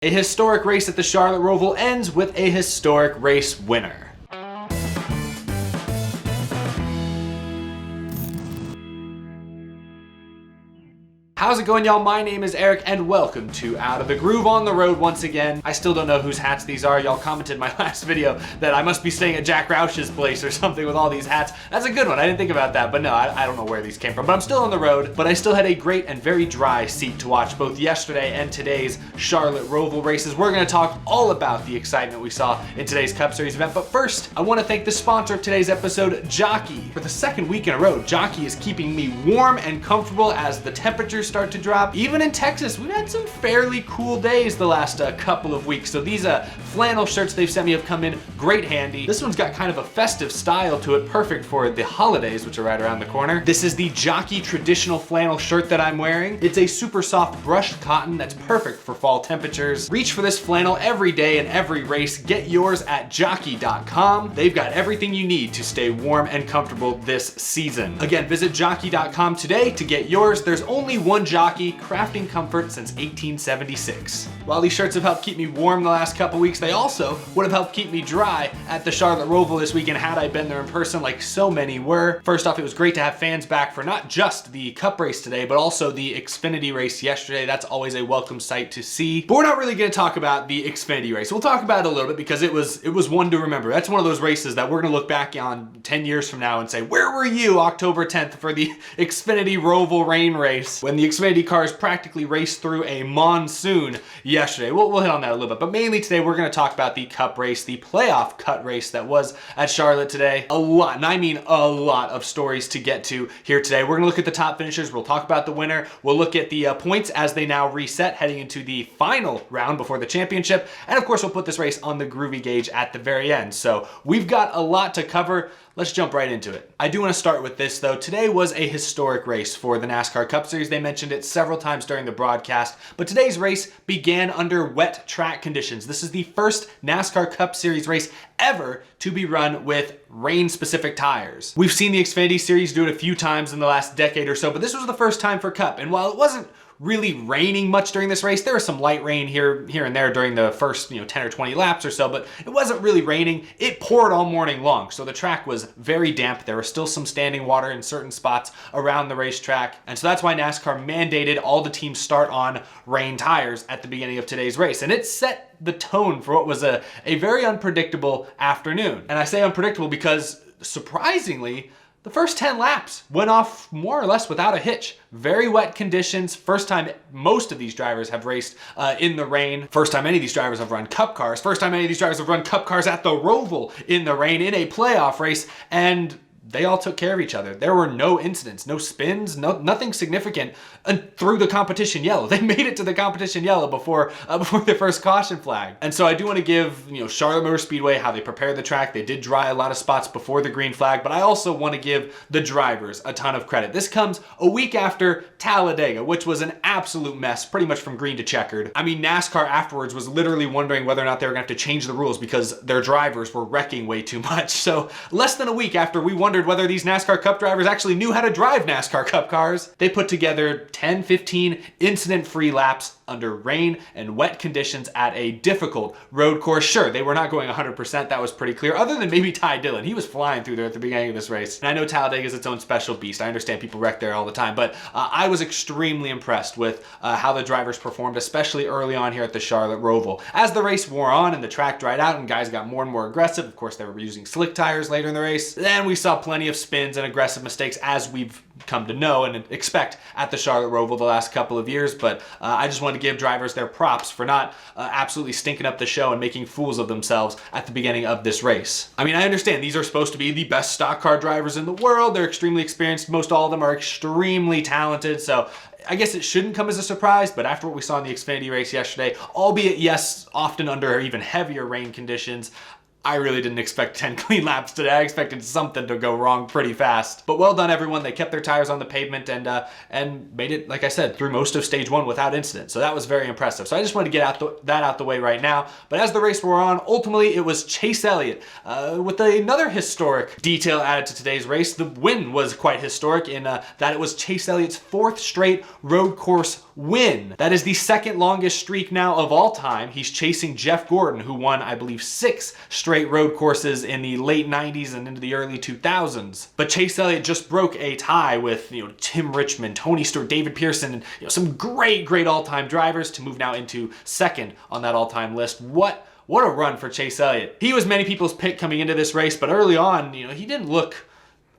A historic race at the Charlotte ROVAL ends with a historic race winner. How's it going, y'all? My name is Eric and welcome to Out of the Groove on the road once again. I still don't know whose hats these are. Y'all commented in my last video that I must be staying at Jack Roush's place or something with all these hats. That's a good one. I didn't think about that, but no, I don't know where these came from. But I'm still on the road, but I still had a great and very dry seat to watch both yesterday and today's Charlotte ROVAL races. We're going to talk all about the excitement we saw in today's Cup Series event. But first, I want to thank the sponsor of today's episode, Jockey. For the second week in a row, Jockey is keeping me warm and comfortable as the temperatures start to drop. Even in Texas, we've had some fairly cool days the last couple of weeks. So these flannel shirts they've sent me have come in great handy. This one's got kind of a festive style to it, perfect for the holidays, which are right around the corner. This is the Jockey traditional flannel shirt that I'm wearing. It's a super soft brushed cotton that's perfect for fall temperatures. Reach for this flannel every day and every race. Get yours at jockey.com. They've got everything you need to stay warm and comfortable this season. Again, visit jockey.com today to get yours. There's only one Jockey, crafting comfort since 1876. While these shirts have helped keep me warm the last couple weeks, they also would have helped keep me dry at the Charlotte ROVAL this weekend had I been there in person like so many were. First off, it was great to have fans back for not just the Cup race today, but also the Xfinity race yesterday. That's always a welcome sight to see. But we're not really going to talk about the Xfinity race. We'll talk about it a little bit because it was one to remember. That's one of those races that we're going to look back on 10 years from now and say, where were you October 10th for the Xfinity ROVAL rain race when the Xfinity cars practically raced through a monsoon yesterday. We'll hit on that a little bit, but mainly today we're going to talk about the Cup race, the playoff cut race that was at Charlotte today. A lot, and I mean a lot of stories to get to here today. We're going to look at the top finishers. We'll talk about the winner. We'll look at the points as they now reset heading into the final round before the championship. And of course, we'll put this race on the Groovy gauge at the very end. So we've got a lot to cover. Let's jump right into it. I do want to start with this though. Today was a historic race for the NASCAR Cup Series. They mentioned it several times during the broadcast, but today's race began under wet track conditions. This is the first NASCAR Cup Series race ever to be run with rain-specific tires. We've seen the Xfinity Series do it a few times in the last decade or so, but this was the first time for Cup. And while it wasn't really raining much during this race, there was some light rain here and there during the first 10 or 20 laps or so, but it wasn't really raining. It poured all morning long, so the track was very damp. There was still some standing water in certain spots around the racetrack, and so that's why NASCAR mandated all the teams start on rain tires at the beginning of today's race, and it set the tone for what was a very unpredictable afternoon. And I say unpredictable because, surprisingly, the first 10 laps went off more or less without a hitch. Very wet conditions. First time most of these drivers have raced in the rain. First time any of these drivers have run Cup cars. First time any of these drivers have run Cup cars at the ROVAL in the rain in a playoff race. And they all took care of each other. There were no incidents, no spins, nothing significant through the competition yellow. They made it to the competition yellow before the first caution flag. And so I do want to give Charlotte Motor Speedway how they prepared the track. They did dry a lot of spots before the green flag, but I also want to give the drivers a ton of credit. This comes a week after Talladega, which was an absolute mess, pretty much from green to checkered. I mean, NASCAR afterwards was literally wondering whether or not they were going to have to change the rules because their drivers were wrecking way too much. So less than a week after we wondered whether these NASCAR Cup drivers actually knew how to drive NASCAR Cup cars, they put together 10, 15 incident-free laps under rain and wet conditions at a difficult road course. Sure, they were not going 100%, that was pretty clear, other than maybe Ty Dillon. He was flying through there at the beginning of this race. And I know Talladega is its own special beast. I understand people wreck there all the time, but I was extremely impressed with how the drivers performed, especially early on here at the Charlotte ROVAL. As the race wore on and the track dried out and guys got more and more aggressive, of course they were using slick tires later in the race, then we saw plenty of spins and aggressive mistakes as we've come to know and expect at the Charlotte ROVAL the last couple of years, but I just want to give drivers their props for not absolutely stinking up the show and making fools of themselves at the beginning of this race. I mean, I understand these are supposed to be the best stock car drivers in the world. They're extremely experienced. Most all of them are extremely talented, so I guess it shouldn't come as a surprise, but after what we saw in the Xfinity race yesterday, albeit yes, often under even heavier rain conditions, I really didn't expect 10 clean laps today. I expected something to go wrong pretty fast. But well done, everyone. They kept their tires on the pavement and made it, like I said, through most of stage 1 without incident. So that was very impressive. So I just wanted to get that out the way right now. But as the race wore on, ultimately it was Chase Elliott. With another historic detail added to today's race, the win was quite historic in that it was Chase Elliott's 4th straight road course win. That is the 2nd longest streak now of all time. He's chasing Jeff Gordon, who won, I believe, 6 straight road courses in the late 90s and into the early 2000s. But Chase Elliott just broke a tie with, Tim Richmond, Tony Stewart, David Pearson, and some great all-time drivers to move now into 2nd on that all-time list. What a run for Chase Elliott. He was many people's pick coming into this race, but early on, he didn't look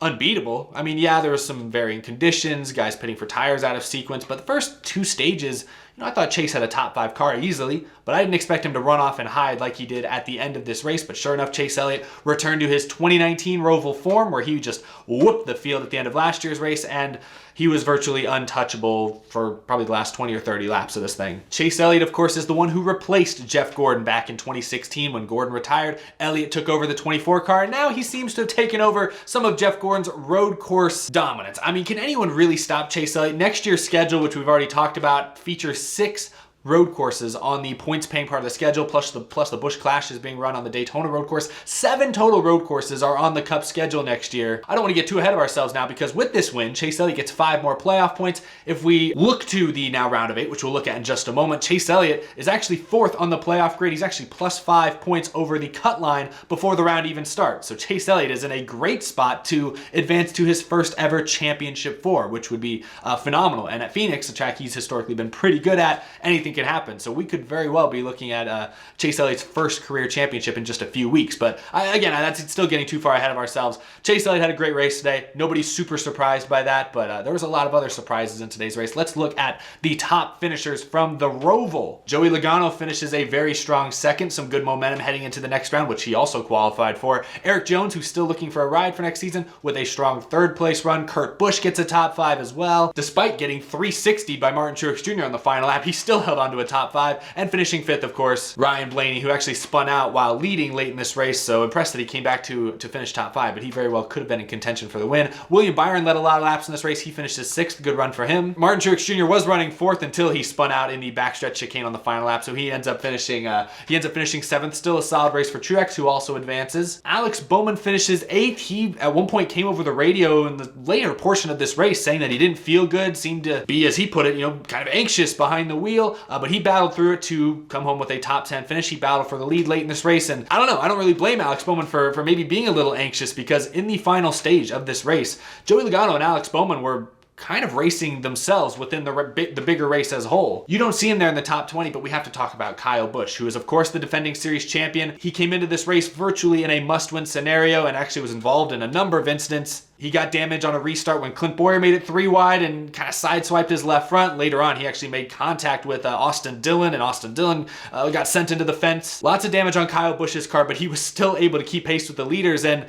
unbeatable. I mean, yeah, there was some varying conditions, guys pitting for tires out of sequence, but the first 2 stages, I thought Chase had a top 5 car easily, but I didn't expect him to run off and hide like he did at the end of this race. But sure enough, Chase Elliott returned to his 2019 ROVAL form, where he just whooped the field at the end of last year's race, and he was virtually untouchable for probably the last 20 or 30 laps of this thing. Chase Elliott, of course, is the one who replaced Jeff Gordon back in 2016 when Gordon retired. Elliott took over the 24 car, and now he seems to have taken over some of Jeff Gordon's road course dominance. I mean, can anyone really stop Chase Elliott? Next year's schedule, which we've already talked about, features 6 road courses on the points paying part of the schedule, plus the Busch Clash is being run on the Daytona road course. 7 total road courses are on the Cup schedule next year. I don't want to get too ahead of ourselves now, because with this win, Chase Elliott gets 5 more playoff points. If we look to the now round of 8, which we'll look at in just a moment, Chase Elliott is actually 4th on the playoff grade. He's actually plus 5 points over the cut line before the round even starts. So Chase Elliott is in a great spot to advance to his first ever championship 4, which would be phenomenal. And at Phoenix, a track he's historically been pretty good at, anything can happen. So we could very well be looking at Chase Elliott's first career championship in just a few weeks. But again, that's still getting too far ahead of ourselves. Chase Elliott had a great race today. Nobody's super surprised by that, but there was a lot of other surprises in today's race. Let's look at the top finishers from the ROVAL. Joey Logano finishes a very strong 2nd, some good momentum heading into the next round, which he also qualified for. Eric Jones, who's still looking for a ride for next season, with a strong 3rd place run. Kurt Busch gets a top 5 as well. Despite getting 360 by Martin Truex Jr. on the final lap, he still held on to a top 5, and finishing 5th, of course, Ryan Blaney, who actually spun out while leading late in this race, so impressed that he came back to finish top 5, but he very well could have been in contention for the win. William Byron led a lot of laps in this race. He finished his 6th, good run for him. Martin Truex Jr. was running 4th until he spun out in the backstretch chicane on the final lap, so he ends up finishing 7th. Still a solid race for Truex, who also advances. Alex Bowman finishes 8th. He at one point came over the radio in the later portion of this race saying that he didn't feel good, seemed to be, as he put it, kind of anxious behind the wheel, but he battled through it to come home with a top 10 finish. He battled for the lead late in this race, and I don't know, I don't really blame Alex Bowman for maybe being a little anxious, because in the final stage of this race, Joey Logano and Alex Bowman were kind of racing themselves within the bigger race as a whole. You don't see him there in the top 20, but we have to talk about Kyle Busch, who is of course the defending series champion. He came into this race virtually in a must-win scenario and actually was involved in a number of incidents. He got damage on a restart when Clint Bowyer made it 3 wide and kind of sideswiped his left front. Later on, he actually made contact with Austin Dillon, and Austin Dillon got sent into the fence. Lots of damage on Kyle Busch's car, but he was still able to keep pace with the leaders and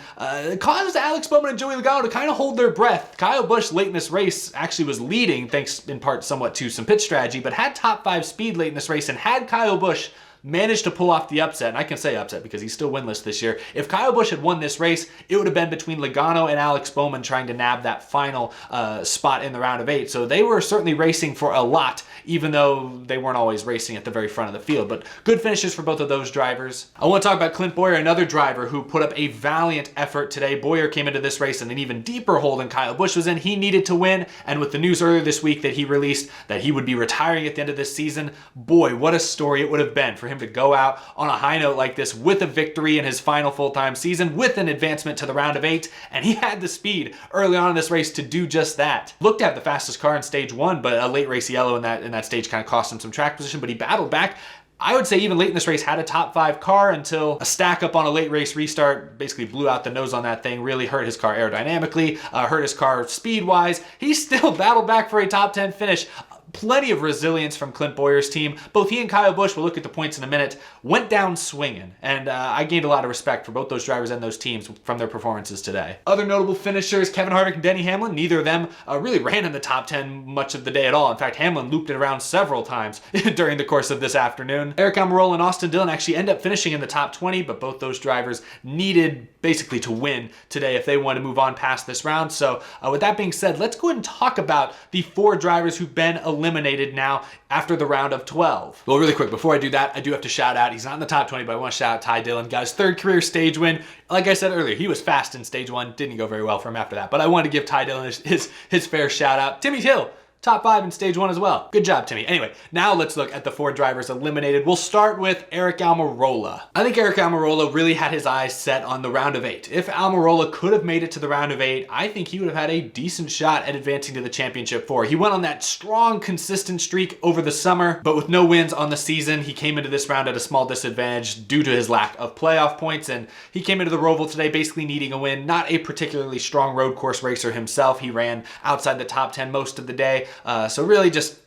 caused Alex Bowman and Joey Logano to kind of hold their breath. Kyle Busch late in this race actually was leading, thanks in part somewhat to some pit strategy, but had top 5 speed late in this race, and had Kyle Busch managed to pull off the upset, and I can say upset because he's still winless this year. If Kyle Busch had won this race, it would have been between Logano and Alex Bowman trying to nab that final spot in the round of 8. So they were certainly racing for a lot, even though they weren't always racing at the very front of the field. But good finishes for both of those drivers. I want to talk about Clint Bowyer, another driver who put up a valiant effort today. Bowyer came into this race in an even deeper hole than Kyle Busch was in. He needed to win, and with the news earlier this week that he released that he would be retiring at the end of this season, boy, what a story it would have been for him to go out on a high note like this with a victory in his final full-time season, with an advancement to the round of 8, and he had the speed early on in this race to do just that. Looked to have the fastest car in stage 1, but a late race yellow in that stage kind of cost him some track position, but he battled back. I would say even late in this race had a top 5 car until a stack up on a late race restart basically blew out the nose on that thing, really hurt his car aerodynamically, hurt his car speed-wise. He still battled back for a top 10 finish. plenty of resilience from Clint Bowyer's team. Both he and Kyle Busch, we'll look at the points in a minute, went down swinging. And I gained a lot of respect for both those drivers and those teams from their performances today. Other notable finishers, Kevin Harvick and Denny Hamlin, neither of them really ran in the top 10 much of the day at all. In fact, Hamlin looped it around several times during the course of this afternoon. Aric Almirola and Austin Dillon actually end up finishing in the top 20, but both those drivers needed basically to win today if they want to move on past this round. So with that being said, let's go ahead and talk about the 4 drivers who've been eliminated now after the round of 12. Well, really quick, before I do that, I do have to shout out, he's not in the top 20, but I want to shout out Ty Dillon. Got his 3rd career stage win. Like I said earlier, he was fast in stage 1, didn't go very well for him after that, but I wanted to give Ty Dillon his fair shout out. Timmy Hill, top 5 in stage 1 as well. Good job, Timmy. Anyway, now let's look at the 4 drivers eliminated. We'll start with Aric Almirola. I think Aric Almirola really had his eyes set on the round of 8. If Almirola could have made it to the round of 8, I think he would have had a decent shot at advancing to the championship 4. He went on that strong, consistent streak over the summer, but with no wins on the season, he came into this round at a small disadvantage due to his lack of playoff points, and he came into the ROVAL today basically needing a win. Not a particularly strong road course racer himself. He ran outside the top 10 most of the day. So really just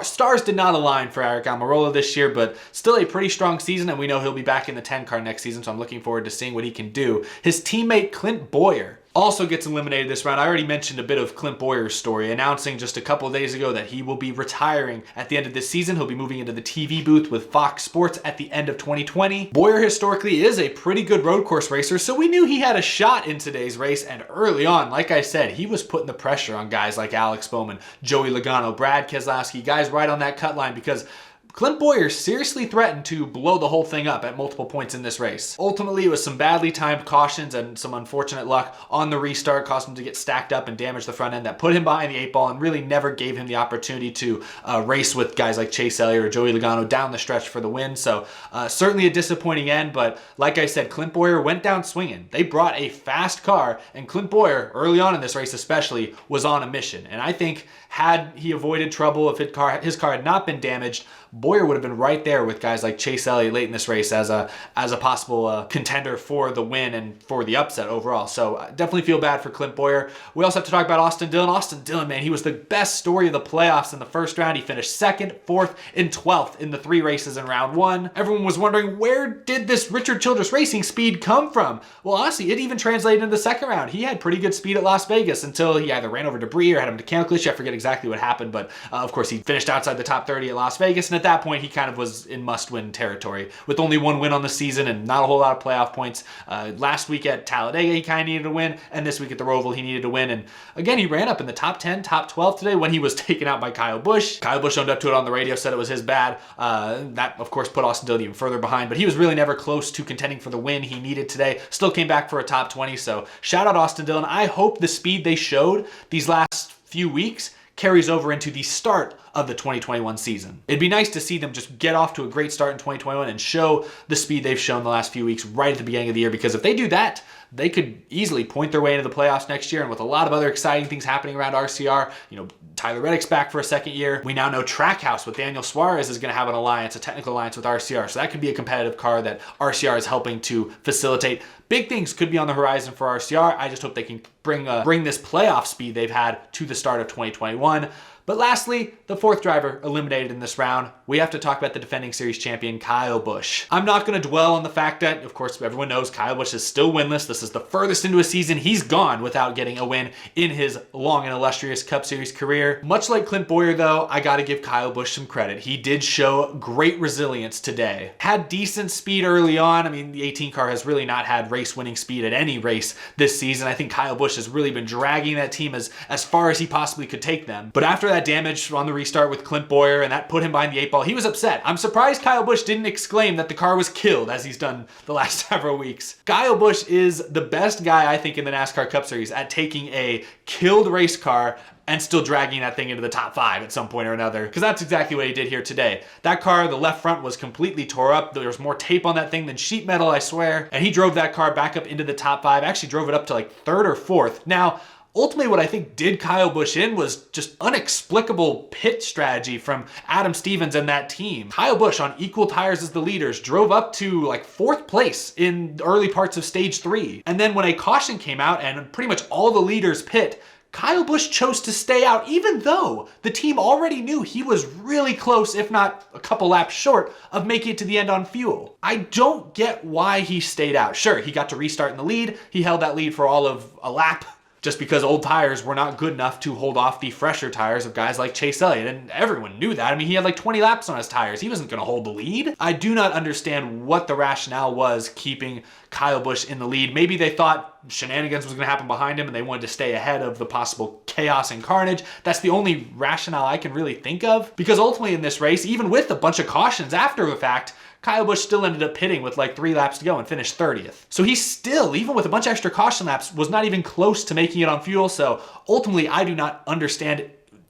stars did not align for Aric Almirola this year, but still a pretty strong season, and we know he'll be back in the 10 car next season, so I'm looking forward to seeing what he can do. His teammate Clint Bowyer also gets eliminated this round. I already mentioned a bit of Clint Bowyer's story, announcing just a couple of days ago that he will be retiring at the end of this season. He'll be moving into the TV booth with Fox Sports at the end of 2020. Bowyer historically is a pretty good road course racer, so we knew he had a shot in today's race, and early on, like I said, he was putting the pressure on guys like Alex Bowman, Joey Logano, Brad Keselowski, guys right on that cut line, because Clint Bowyer seriously threatened to blow the whole thing up at multiple points in this race. Ultimately, it was some badly timed cautions and some unfortunate luck on the restart caused him to get stacked up and damage the front end that put him behind the 8 ball and really never gave him the opportunity to race with guys like Chase Elliott or Joey Logano down the stretch for the win. So certainly a disappointing end, but like I said, Clint Bowyer went down swinging. They brought a fast car, and Clint Bowyer, early on in this race especially, was on a mission. And I think had he avoided trouble, if his car had not been damaged, Bowyer would have been right there with guys like Chase Elliott late in this race as a possible contender for the win and for the upset overall. So definitely feel bad for Clint Bowyer. We also have to talk about Austin Dillon. Austin Dillon, man, he was the best story of the playoffs in the first round. He finished 2nd, 4th, and 12th in the 3 races in round 1. Everyone was wondering, where did this Richard Childress Racing speed come from? Well, honestly, it even translated into the 2nd round. He had pretty good speed at Las Vegas until he either ran over debris or had a mechanical issue. I forget exactly what happened, but of course he finished outside the top 30 at Las Vegas, and at that point he kind of was in must-win territory with only 1 win on the season and not a whole lot of playoff points. Last week at Talladega he kind of needed a win, and this week at the ROVAL he needed to win, and again he ran up in the top 10, top 12 today when he was taken out by Kyle Busch. Kyle Busch owned up to it on the radio, said it was his bad. That of course put Austin Dillon even further behind, but he was really never close to contending for the win he needed today. Still came back for a top 20, so shout out Austin Dillon. I hope the speed they showed these last few weeks carries over into the start of the 2021 season. It'd be nice to see them just get off to a great start in 2021 and show the speed they've shown the last few weeks right at the beginning of the year, because if they do that, they could easily point their way into the playoffs next year. And with a lot of other exciting things happening around RCR, you know, Tyler Reddick's back for a 2nd year. We now know Trackhouse with Daniel Suarez is going to have an alliance, a technical alliance with RCR. So that could be a competitive car that RCR is helping to facilitate. Big things could be on the horizon for RCR. I just hope they can bring this playoff speed they've had to the start of 2021. But lastly, the 4th driver eliminated in this round, we have to talk about the defending series champion, Kyle Busch. I'm not going to dwell on the fact that, of course, everyone knows Kyle Busch is still winless. This is the furthest into a season he's gone without getting a win in his long and illustrious Cup Series career. Much like Clint Bowyer, though, I got to give Kyle Busch some credit. He did show great resilience today. Had decent speed early on. I mean, the 18 car has really not had race-winning speed at any race this season. I think Kyle Busch has really been dragging that team as far as he possibly could take them. But after that damage on the restart with Clint Bowyer, and that put him behind the 8 ball, he was upset. I'm surprised Kyle Busch didn't exclaim that the car was killed, as he's done the last several weeks. Kyle Busch is the best guy, I think, in the NASCAR Cup Series at taking a killed race car and still dragging that thing into the top 5 at some point or another, because that's exactly what he did here today. That car, the left front was completely tore up. There was more tape on that thing than sheet metal, I swear. And he drove that car back up into the top 5, actually drove it up to like 3rd or 4th. Now, ultimately, what I think did Kyle Busch in was just inexplicable pit strategy from Adam Stevens and that team. Kyle Busch, on equal tires as the leaders, drove up to like 4th place in the early parts of stage 3. And then when a caution came out and pretty much all the leaders pit, Kyle Busch chose to stay out, even though the team already knew he was really close, if not a couple laps short, of making it to the end on fuel. I don't get why he stayed out. Sure, he got to restart in the lead. He held that lead for all of a lap, just because old tires were not good enough to hold off the fresher tires of guys like Chase Elliott, and everyone knew that. I mean, he had like 20 laps on his tires. He wasn't going to hold the lead. I do not understand what the rationale was keeping Kyle Busch in the lead. Maybe they thought shenanigans was going to happen behind him and they wanted to stay ahead of the possible chaos and carnage. That's the only rationale I can really think of, because ultimately in this race, even with a bunch of cautions after the fact, Kyle Busch still ended up pitting with like 3 laps to go and finished 30th. So he still, even with a bunch of extra caution laps, was not even close to making it on fuel. So ultimately, I do not understand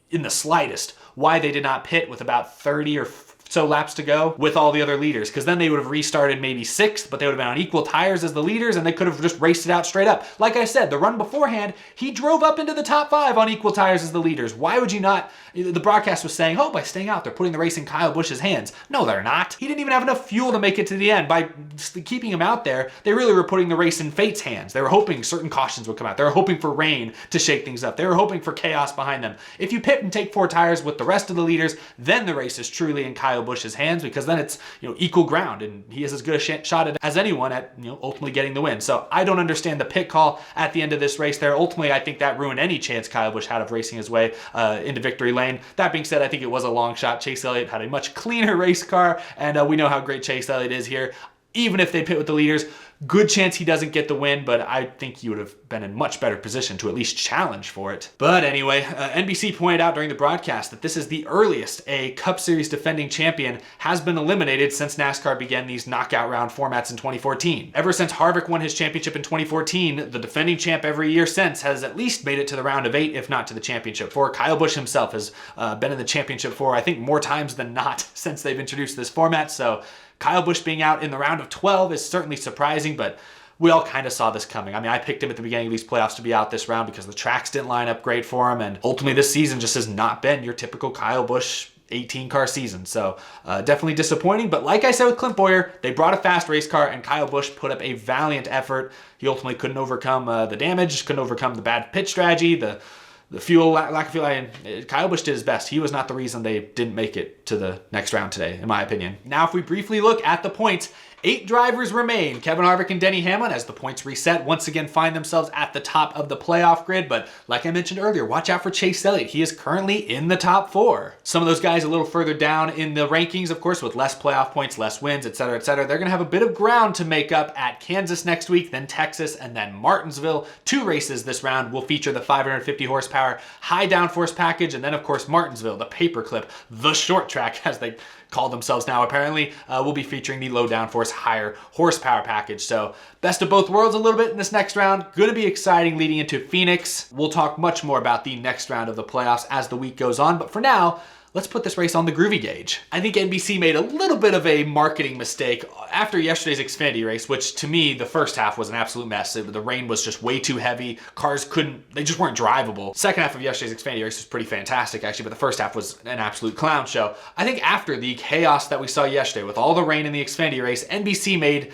in the slightest why they did not pit with about 30 or so laps to go with all the other leaders, because then they would have restarted maybe 6th, but they would have been on equal tires as the leaders and they could have just raced it out straight up. Like I said, the run beforehand, he drove up into the top 5 on equal tires as the leaders. Why would you not? The broadcast was saying, oh, by staying out, they're putting the race in Kyle Busch's hands. No, they're not. He didn't even have enough fuel to make it to the end. By keeping him out there, they really were putting the race in fate's hands. They were hoping certain cautions would come out. They were hoping for rain to shake things up. They were hoping for chaos behind them. If you pit and take 4 tires with the rest of the leaders, then the race is truly in Kyle Busch's hands, because then it's, equal ground and he has as good a shot at as anyone at, ultimately getting the win. So I don't understand the pit call at the end of this race there. Ultimately, I think that ruined any chance Kyle Busch had of racing his way into victory lane. That being said, I think it was a long shot. Chase Elliott had a much cleaner race car, and we know how great Chase Elliott is here. Even if they pit with the leaders, good chance he doesn't get the win, but I think he would have been in much better position to at least challenge for it. But anyway, NBC pointed out during the broadcast that this is the earliest a Cup Series defending champion has been eliminated since NASCAR began these knockout round formats in 2014. Ever since Harvick won his championship in 2014, the defending champ every year since has at least made it to the round of 8, if not to the championship 4. Kyle Busch himself has been in the championship 4, I think more times than not since they've introduced this format. So Kyle Busch being out in the round of 12 is certainly surprising, but we all kind of saw this coming. I mean, I picked him at the beginning of these playoffs to be out this round because the tracks didn't line up great for him, and ultimately this season just has not been your typical Kyle Busch 18-car season. So definitely disappointing, but like I said with Clint Bowyer, they brought a fast race car and Kyle Busch put up a valiant effort. He ultimately couldn't overcome the damage, couldn't overcome the bad pit strategy, the fuel, lack of fuel. And Kyle Busch did his best. He was not the reason they didn't make it to the next round today, in my opinion. Now, if we briefly look at the points, 8 drivers remain. Kevin Harvick and Denny Hamlin, as the points reset, once again find themselves at the top of the playoff grid. But like I mentioned earlier, watch out for Chase Elliott. He is currently in the top 4. Some of those guys a little further down in the rankings, of course, with less playoff points, less wins, etc., etc. They're going to have a bit of ground to make up at Kansas next week, then Texas, and then Martinsville. 2 races this round will feature the 550 horsepower high downforce package, and then, of course, Martinsville, the paperclip, the short track, as they call themselves now apparently, will be featuring the low downforce, higher horsepower package. So best of both worlds a little bit in this next round. Going to be exciting leading into Phoenix. We'll talk much more about the next round of the playoffs as the week goes on, but for now, let's put this race on the Groovy gauge. I think NBC made a little bit of a marketing mistake after yesterday's Xfinity race, which to me, the first half was an absolute mess. The rain was just way too heavy. Cars they just weren't drivable. Second half of yesterday's Xfinity race was pretty fantastic, actually, but the first half was an absolute clown show. I think after the chaos that we saw yesterday with all the rain in the Xfinity race, NBC made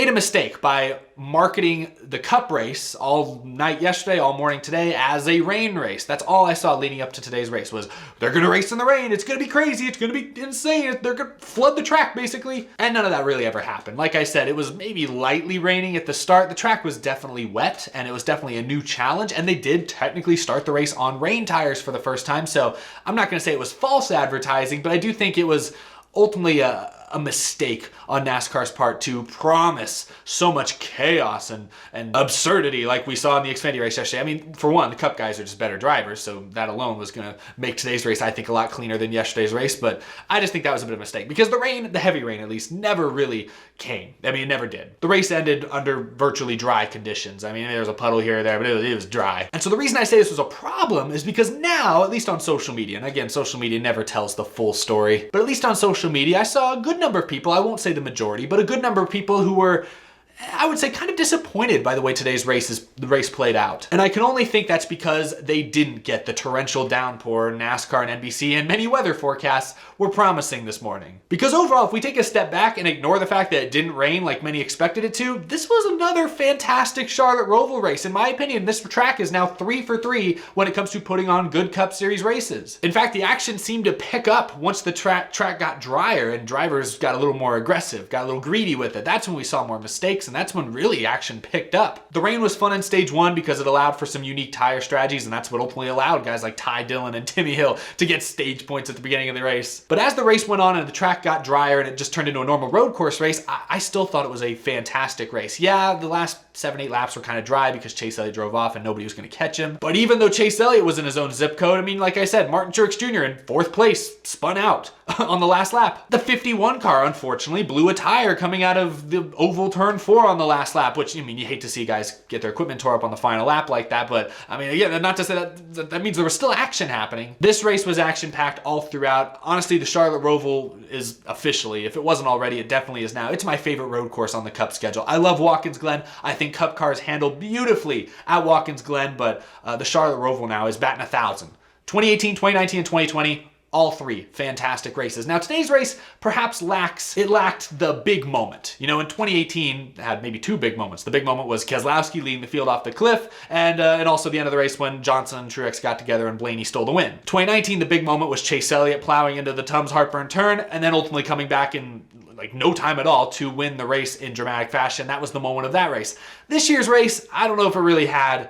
a mistake by marketing the Cup race all night yesterday, all morning today, as a rain race. That's all I saw leading up to today's race was, they're gonna race in the rain, it's gonna be crazy, it's gonna be insane, they're gonna flood the track, basically. And none of that really ever happened. Like I said, it was maybe lightly raining at the start. The track was definitely wet, and it was definitely a new challenge, and they did technically start the race on rain tires for the first time, so I'm not gonna say it was false advertising, but I do think it was ultimately a mistake on NASCAR's part to promise so much chaos and absurdity like we saw in the Xfinity race yesterday. I mean, for one, the Cup guys are just better drivers, so that alone was going to make today's race, I think, a lot cleaner than yesterday's race, but I just think that was a bit of a mistake because the rain, the heavy rain at least, never really came. I mean, it never did. The race ended under virtually dry conditions. I mean, there was a puddle here or there, but it was dry. And so the reason I say this was a problem is because now, at least on social media, and again, social media never tells the full story, but at least on social media, I saw a good number of people, I won't say the majority, but a good number of people who were I would say kind of disappointed by the way the race played out. And I can only think that's because they didn't get the torrential downpour NASCAR and NBC and many weather forecasts were promising this morning. Because overall, if we take a step back and ignore the fact that it didn't rain like many expected it to, this was another fantastic Charlotte Roval race. In my opinion, this track is now 3 for 3 when it comes to putting on good Cup Series races. In fact, the action seemed to pick up once the track got drier and drivers got a little more aggressive, got a little greedy with it. That's when we saw more mistakes, and that's when really action picked up. The rain was fun in stage 1 because it allowed for some unique tire strategies, and that's what ultimately allowed guys like Ty Dillon and Timmy Hill to get stage points at the beginning of the race. But as the race went on and the track got drier and it just turned into a normal road course race, I still thought it was a fantastic race. Yeah, the last 7-8 laps were kind of dry because Chase Elliott drove off and nobody was going to catch him. But even though Chase Elliott was in his own zip code, I mean, like I said, Martin Truex Jr. in 4th place spun out on the last lap. The 51 car, unfortunately, blew a tire coming out of the oval turn 4 on the last lap, which, I mean, you hate to see guys get their equipment tore up on the final lap like that, but I mean, again, not to say that means there was still action happening. This race was action-packed all throughout. Honestly, the Charlotte Roval is officially, if it wasn't already, it definitely is now. It's my favorite road course on the Cup schedule. I love Watkins Glen. I think Cup cars handle beautifully at Watkins Glen, but the Charlotte Roval now is batting 1,000. 2018, 2019, and 2020, all 3 fantastic races. Now today's race perhaps lacked the big moment. You know, in 2018 it had maybe 2 big moments. The big moment was Keselowski leading the field off the cliff, and also the end of the race when Johnson and Truex got together and Blaney stole the win. 2019, the big moment was Chase Elliott plowing into the Tums Heartburn turn and then ultimately coming back in like no time at all to win the race in dramatic fashion. That was the moment of that race. This year's race, I don't know if it really had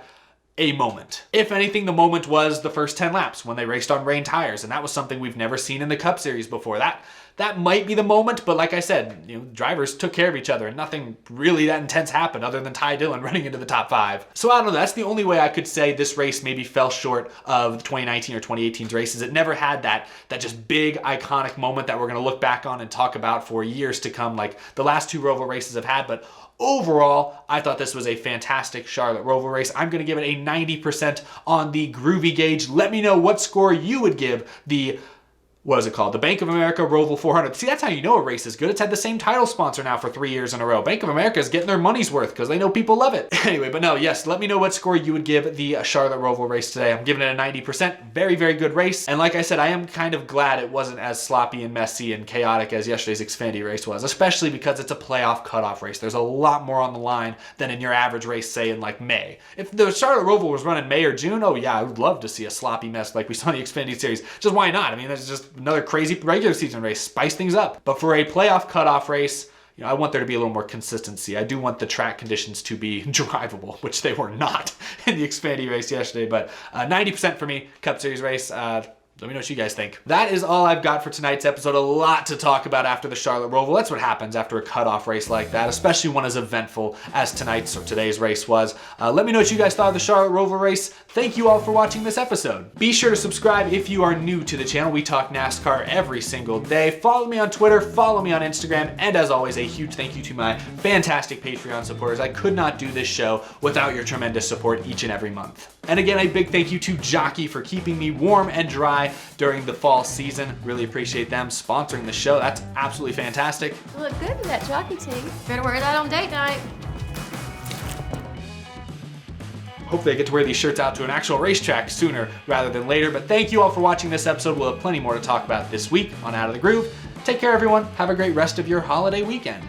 a moment. If anything, the moment was the first 10 laps when they raced on rain tires, and that was something we've never seen in the Cup Series before. That might be the moment, but like I said, you know, drivers took care of each other and nothing really that intense happened other than Ty Dillon running into the top 5. So I don't know, that's the only way I could say this race maybe fell short of the 2019 or 2018's races. It never had that just big iconic moment that we're gonna look back on and talk about for years to come like the last 2 Roval races have had, but overall, I thought this was a fantastic Charlotte Roval race. I'm going to give it a 90% on the Groovy gauge. Let me know what score you would give the what is it called? The Bank of America ROVAL 400. See, that's how you know a race is good. It's had the same title sponsor now for 3 years in a row. Bank of America is getting their money's worth because they know people love it. Anyway, but no, yes, let me know what score you would give the Charlotte Roval race today. I'm giving it a 90%. Very, very good race. And like I said, I am kind of glad it wasn't as sloppy and messy and chaotic as yesterday's Xfinity race was, especially because it's a playoff cutoff race. There's a lot more on the line than in your average race, say in like May. If the Charlotte Roval was running May or June, oh yeah, I would love to see a sloppy mess like we saw in the Xfinity series. Just why not? I mean, that's just another crazy regular season race, spice things up. But for a playoff cutoff race, you know, I want there to be a little more consistency. I do want the track conditions to be drivable, which they were not in the Xfinity race yesterday. But 90% for me, Cup Series race. Let me know what you guys think. That is all I've got for tonight's episode. A lot to talk about after the Charlotte Roval. That's what happens after a cutoff race like that, especially one as eventful as tonight's or today's race was. Let me know what you guys thought of the Charlotte Roval race. Thank you all for watching this episode. Be sure to subscribe if you are new to the channel. We talk NASCAR every single day. Follow me on Twitter, follow me on Instagram, and as always, a huge thank you to my fantastic Patreon supporters. I could not do this show without your tremendous support each and every month. And again, a big thank you to Jockey for keeping me warm and dry during the fall season. Really appreciate them sponsoring the show. That's absolutely fantastic. You look good in that jockey tee. Better wear that on date night. Hopefully I get to wear these shirts out to an actual racetrack sooner rather than later. But thank you all for watching this episode. We'll have plenty more to talk about this week on Out of the Groove. Take care, everyone. Have a great rest of your holiday weekend.